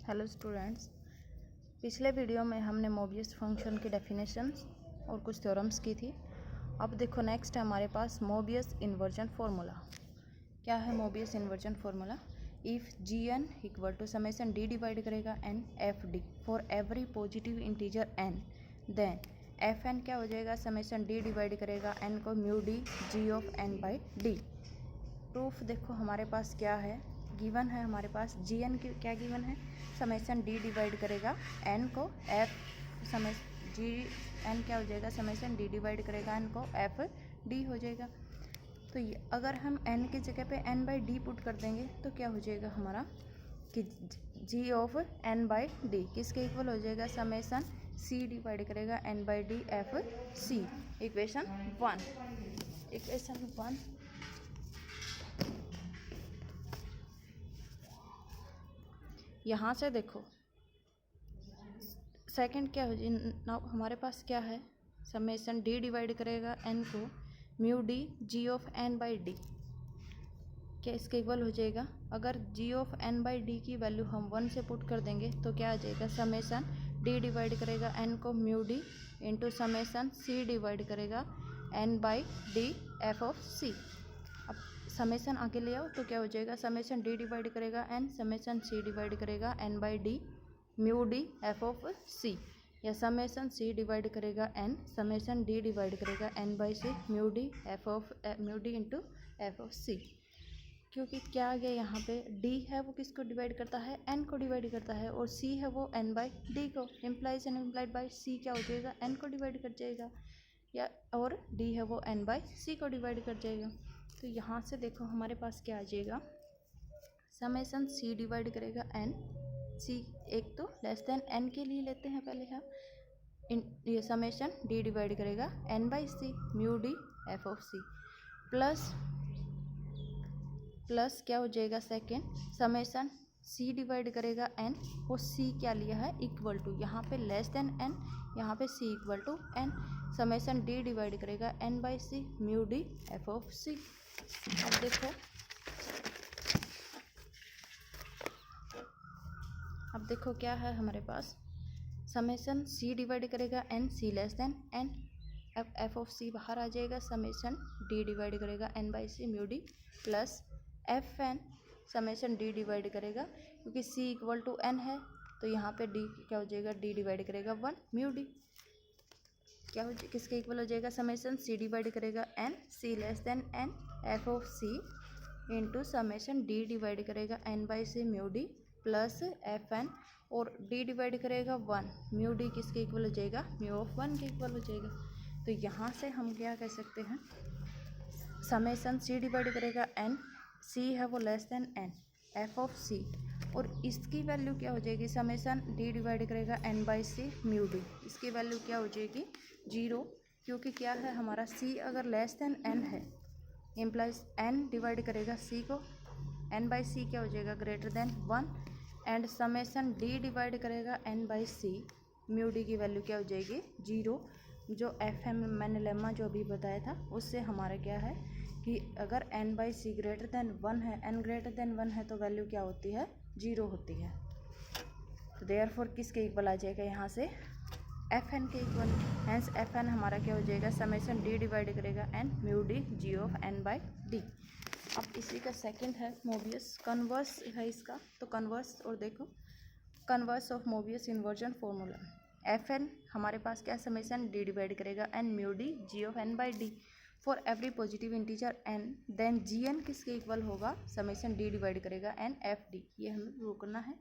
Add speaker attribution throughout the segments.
Speaker 1: Hello students, पिछले video में हमने मोबियस फंक्शन की डेफिनेशंस और कुछ थ्योरम्स की थी। अब देखो नेक्स्ट है हमारे पास मोबियस इन्वर्जन फार्मूला। क्या है Mobius inversion formula? If g n equal to summation D divide करेगा N F d for every positive integer N, then f n क्या हो जाएगा? समेसन डी डिवाइड करेगा एन को mu D G of N by d. Proof देखो हमारे पास क्या है, गिवन है हमारे पास जी एन की क्या गिवन है? समेसन डी डिवाइड करेगा एन को एफ समय जी एन क्या हो जाएगा? समेसन डी डिवाइड करेगा एन को एफ डी हो जाएगा। तो ये अगर हम एन की जगह पे एन बाई डी पुट कर देंगे तो क्या हो जाएगा हमारा कि G of N by D किसके इक्वल हो जाएगा? समेसन सी डिवाइड करेगा N by D F C. Equation one यहाँ से देखो सेकंड क्या हो जाए, हमारे पास क्या है? समेसन डी डिवाइड करेगा एन को mu D G of N by D, क्या इसके इक्वल हो जाएगा? अगर G of N by D की वैल्यू हम 1 से पुट कर देंगे तो क्या आ जाएगा? समेसन डी डिवाइड करेगा एन को म्यू डी इंटू समेसन सी डिवाइड करेगा N by D F of c. अब समेसन आगे ले आओ तो क्या हो जाएगा? समेसन डी डिवाइड करेगा एन समेसन सी डिवाइड करेगा N by d mu D F of c, या समेसन सी डिवाइड करेगा एन समेसन डी डिवाइड करेगा N by C mu d into f of c. क्योंकि क्या आ गया यहाँ पे, डी है वो किसको डिवाइड करता है? एन को डिवाइड करता है, और सी है वो एन बाई डी को। Implies and implied by C क्या हो जाएगा? एन को डिवाइड कर जाएगा, या और डी है वो एन बाई सी को डिवाइड कर जाएगा। तो यहाँ से देखो हमारे पास क्या आ जाएगा? समेसन सी डिवाइड करेगा एन सी, एक तो लेस देन एन के लिए लेते हैं पहले हम, ये समेसन डी डिवाइड करेगा N by C mu D F of C plus क्या हो जाएगा? सेकेंड समेसन सी डिवाइड करेगा एन, और सी क्या लिया है? इक्वल टू, यहाँ पे लेस देन एन, यहाँ पे c equal to N. Summation D divide करेगा N by C mu D F of c. अब देखो क्या है हमारे पास? समेसन सी डिवाइड करेगा n c less than n, f of c बाहर आ जाएगा। समेसन डी डिवाइड करेगा N by C mu d plus f n summation D divide करेगा, क्योंकि सी इक्वल टू एन है तो यहाँ पे डी क्या हो जाएगा? डी डिवाइड करेगा 1 म्यू डी क्या हो किसके इक्वल हो जाएगा? समेसन सी डिवाइड करेगा n c less than n f of c into summation D divide करेगा N by C mu d plus f n, और डी डिवाइड करेगा 1 म्यू डी किसके इक्वल हो जाएगा? म्यू ऑफ 1 के इक्वल हो जाएगा। तो यहाँ से हम क्या कह सकते हैं? समेसन सी डिवाइड करेगा एन, सी है वो less than n f of c, और इसकी वैल्यू क्या हो जाएगी? समेसन डी डिवाइड करेगा N by C mu d, इसकी वैल्यू क्या हो जाएगी? 0, क्योंकि क्या है हमारा सी अगर लेस देन एन है इम्प्लाइज एन डिवाइड करेगा सी को, एन बाई सी क्या हो जाएगा? Greater than 1, and summation D divide करेगा N by C mu D की वैल्यू क्या हो जाएगी? 0। जो एफ एम मैंने लेमा जो अभी बताया था उससे हमारा क्या है कि अगर N by C greater than 1 है, एन ग्रेटर देन 1 है तो वैल्यू क्या होती है? 0 होती है। तो देयरफॉर किसके इक्वल आ जाएगा? यहाँ से एफ एन के इक्वल। हैंस एफ एन हमारा क्या हो जाएगा? समेसन डी डिवाइड करेगा N mu D G of N by D. अब इसी का सेकंड है मोबियस, कन्वर्स है इसका, तो कन्वर्स और देखो converse of Mobius inversion formula. F N हमारे पास क्या? समेसन डी डिवाइड करेगा N mu D G of N by D for every positive integer N, then G N किसके इक्वल होगा? समेसन डी डिवाइड करेगा N F D. ये हमें रोकना है।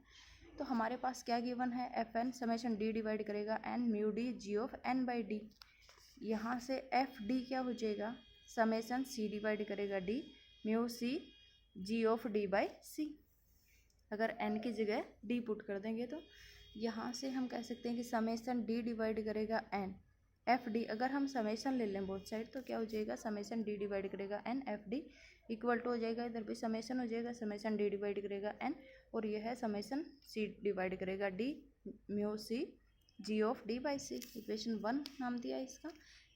Speaker 1: तो हमारे पास क्या गिवन है? F n summation D divide करेगा N mu D G of N by d. यहाँ से एफ डी क्या हो जाएगा? समेसन सी डिवाइड करेगा D mu C ji of D by c. अगर एन की जगह डी पुट कर देंगे तो यहाँ से हम कह सकते हैं कि समेसन डी डिवाइड करेगा एन एफ डी। अगर हम समेसन ले लें बोथ साइड तो क्या हो जाएगा? समेसन डी डिवाइड करेगा N F D equal to हो जाएगा, इधर भी समेसन हो जाएगा, समेसन डी डिवाइड करेगा एन, और यह है समेसन सी डिवाइड करेगा D mu C ji of D by C. Equation 1 नाम दिया इसका।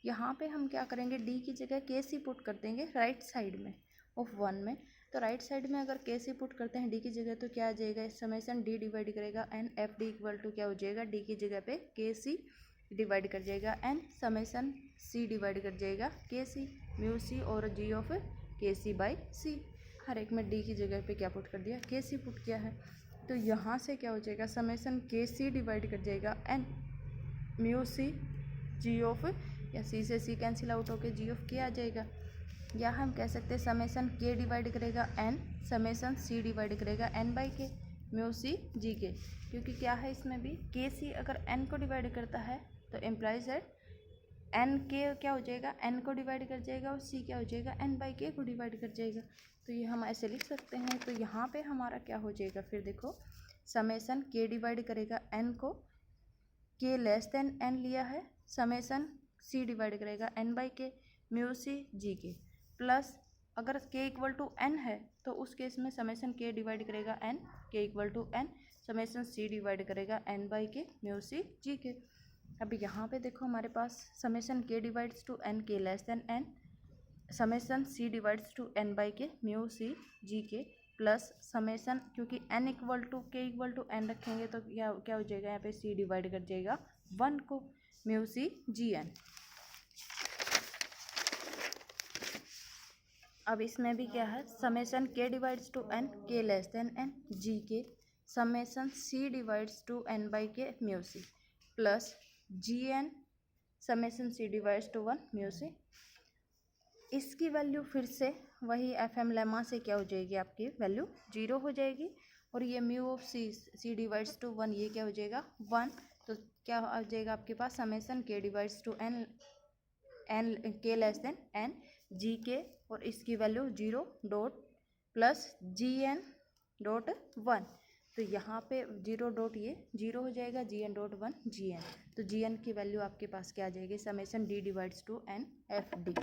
Speaker 1: यहाँ पे हम क्या करेंगे? डी की जगह के सी पुट कर देंगे राइट साइड में ऑफ 1 में। तो राइट साइड में अगर के सी पुट करते हैं डी की जगह तो क्या आ जाएगा, समेसन डी डिवाइड करेगा N F D equal to क्या हो जाएगा, डी की जगह पे के सी डिवाइड कर जाएगा एन समेसन सी डिवाइड कर जाएगा के सी म्यू सी और जी ऑफ के सी बाई सी। हर एक में डी की जगह पे क्या पुट कर दिया, के सी पुट किया है। तो यहाँ से क्या हो जाएगा, समेसन के सी डिवाइड कर जाएगा N mu C ji of, या सी से सी कैंसिल आउट होके जी ऑफ के आ जाएगा। या हम कह सकते हैं समेसन के डिवाइड करेगा एन समेसन सी डिवाइड करेगा एन बाई के म्यू सी जी के, क्योंकि क्या है इसमें भी के सी अगर एन को डिवाइड करता है तो एम्प्लाइज दैट एन के क्या हो जाएगा, एन को डिवाइड कर जाएगा और सी क्या हो जाएगा, एन बाई के को डिवाइड कर जाएगा। तो ये हम ऐसे लिख सकते हैं। तो यहाँ पे हमारा क्या हो जाएगा, फिर देखो समेसन के डिवाइड करेगा एन को, के लेस देन एन लिया है, समेसन सी डिवाइड करेगा एन बाई के म्यू सी जी के, प्लस अगर के इक्वल टू एन है तो उस केस में समेसन के डिवाइड करेगा एन के equal to N, summation C divide करेगा एन बाई के म्यू सी जी के। अब यहाँ पे देखो हमारे पास समेसन के डिवाइड्स टू एन के less than N, summation C divides to N by के म्यू सी जी के, प्लस समेसन क्योंकि N equal to K equal to N रखेंगे तो क्या क्या हो जाएगा, यहाँ पे सी डिवाइड कर जाएगा 1 को म्यू सी जी एन। अब इसमें भी क्या है, समेसन के डिवाइड्स टू एन के less than n g k, summation C divides to N by के mu c, plus g n summation C divides to 1 mu c. इसकी वैल्यू फिर से वही एफ एम लेमा से क्या हो जाएगी, आपकी वैल्यू 0 हो जाएगी। और ये mu of C divides to 1 ये क्या हो जाएगा 1। तो क्या आ जाएगा आपके पास समेसन के डिवाइड्स टू एन एन के लेस देन एन जी के, और इसकी value 0 dot plus g N dot 1। तो यहाँ पे 0 डॉट ये 0 हो जाएगा, G N dot 1 G N. तो जी एन की वैल्यू आपके पास क्या आ जाएगी, summation D divides to N F D.